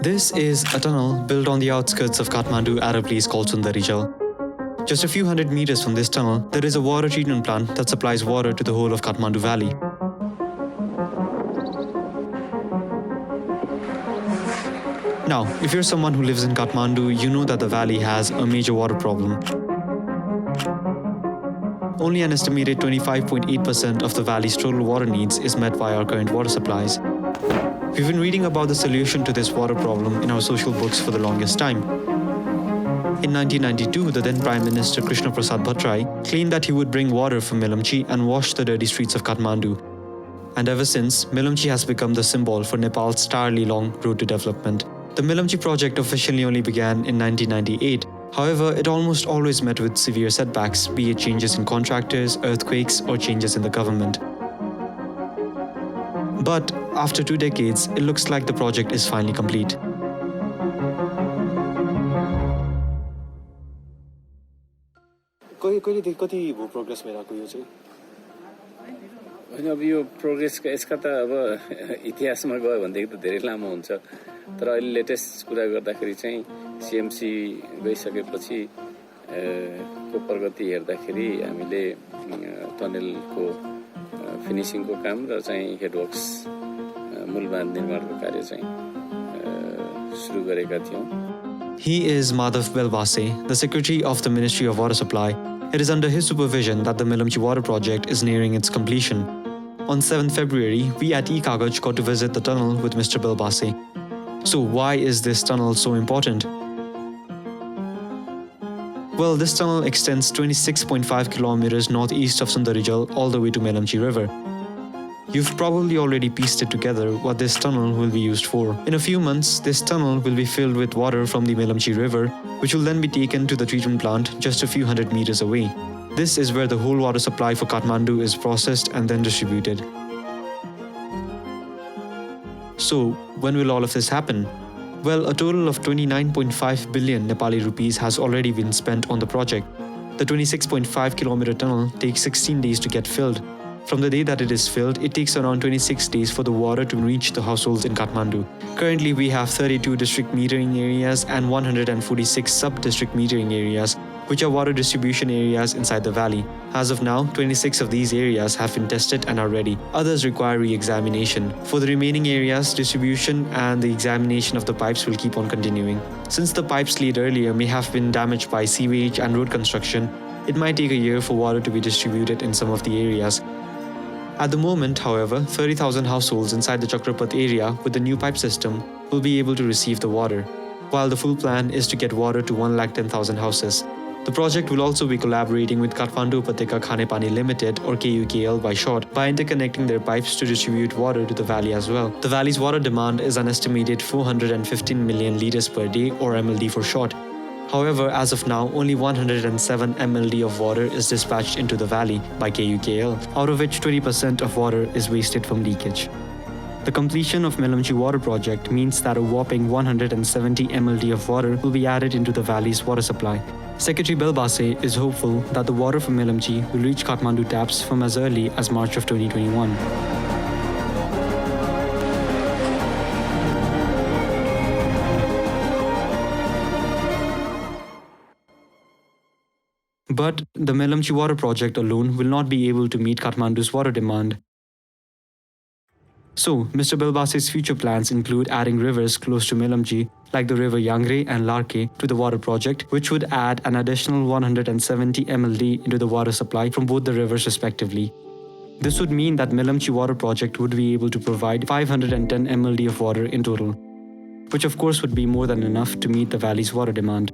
This is a tunnel built on the outskirts of Kathmandu at a place called Sundarijal. Just a few hundred meters from this tunnel, there is a water treatment plant that supplies water to the whole of Kathmandu Valley. Now, if you're someone who lives in Kathmandu, you know that the valley has a major water problem. Only an estimated 25.8% of the valley's total water needs is met by our current water supplies. We've been reading about the solution to this water problem in our social books for the longest time. In 1992, the then Prime Minister Krishna Prasad Bhattarai claimed that he would bring water from Melamchi and wash the dirty streets of Kathmandu. And ever since, Melamchi has become the symbol for Nepal's tirelessly long road to development. The Melamchi project officially only began in 1998. However, it almost always met with severe setbacks, be it changes in contractors, earthquakes, or changes in the government. But after 2 decades, it looks like the project is finally complete. अब यो प्रोग्रेसको यसका त अब इतिहासमा गयो भनेदेखि त धेरै लामो हुन्छ तर अहिले लेटेस्ट कुरा गर्दाखेरि चाहिँ सीएमसी गइसकेपछि को प्रगति हेर्दाखेरि हामीले टनेलको फिनिशिङको काम र चाहिँ हेडवर्क्स मूल बाँध निर्माणको कार्य चाहिँ सुरु गरेका थियौं. He is Madhav Belbase, the Secretary of the Ministry of Water Supply. It is under his supervision that the Melamchi Water Project is nearing its completion. On 7th February, we at eKagaj got to visit the tunnel with Mr. Belbase. So why is this tunnel so important? Well, this tunnel extends 26.5 kilometers northeast of Sundarijal all the way to Melamchi River. You've probably already pieced it together what this tunnel will be used for. In a few months, this tunnel will be filled with water from the Melamchi River, which will then be taken to the treatment plant just a few hundred meters away. This is where the whole water supply for Kathmandu is processed and then distributed. So, when will all of this happen? Well, a total of 29.5 billion Nepali rupees has already been spent on the project. The 26.5 kilometer tunnel takes 16 days to get filled. From the day that it is filled, it takes around 26 days for the water to reach the households in Kathmandu. Currently, we have 32 district metering areas and 146 sub-district metering areas, which are water distribution areas inside the valley. As of now, 26 of these areas have been tested and are ready. Others require re-examination. For the remaining areas, distribution and the examination of the pipes will keep on continuing. Since the pipes laid earlier may have been damaged by sewage and road construction, it might take a year for water to be distributed in some of the areas. At the moment, however, 30,000 households inside the Chakrapat area with the new pipe system will be able to receive the water, while the full plan is to get water to 110,000 houses. The project will also be collaborating with Kathmandu Upateka Khane Pani Limited, or KUKL by short, by interconnecting their pipes to distribute water to the valley as well. The valley's water demand is an estimated 415 million litres per day, or MLD for short. However, as of now, only 107 MLD of water is dispatched into the valley by KUKL, out of which 20% of water is wasted from leakage. The completion of Melamchi Water Project means that a whopping 170 MLD of water will be added into the valley's water supply. Secretary Belbase is hopeful that the water from Melamchi will reach Kathmandu taps from as early as March of 2021. But the Melamchi Water Project alone will not be able to meet Kathmandu's water demand. So, Mr. Belbase's future plans include adding rivers close to Melamchi, like the river Yangre and Larke, to the water project, which would add an additional 170 MLD into the water supply from both the rivers respectively. This would mean that Melamchi Water Project would be able to provide 510 MLD of water in total, which of course would be more than enough to meet the valley's water demand.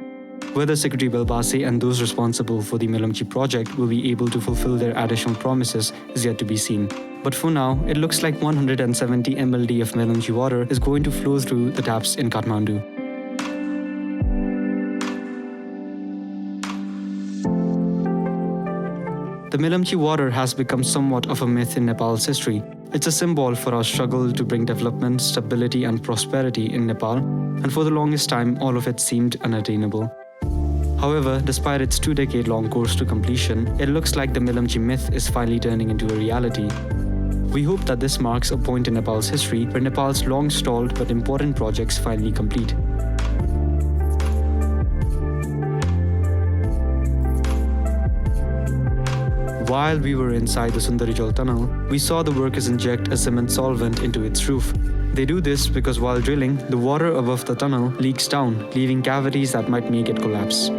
Whether Secretary Belbase and those responsible for the Melamchi project will be able to fulfill their additional promises is yet to be seen. But for now, it looks like 170 MLD of Melamchi water is going to flow through the taps in Kathmandu. The Melamchi water has become somewhat of a myth in Nepal's history. It's a symbol for our struggle to bring development, stability and prosperity in Nepal, and for the longest time, all of it seemed unattainable. However, despite its 2-decade-long course to completion, it looks like the Melamchi myth is finally turning into a reality. We hope that this marks a point in Nepal's history where Nepal's long-stalled but important projects finally complete. While we were inside the Sundarijal Tunnel, we saw the workers inject a cement solvent into its roof. They do this because while drilling, the water above the tunnel leaks down, leaving cavities that might make it collapse.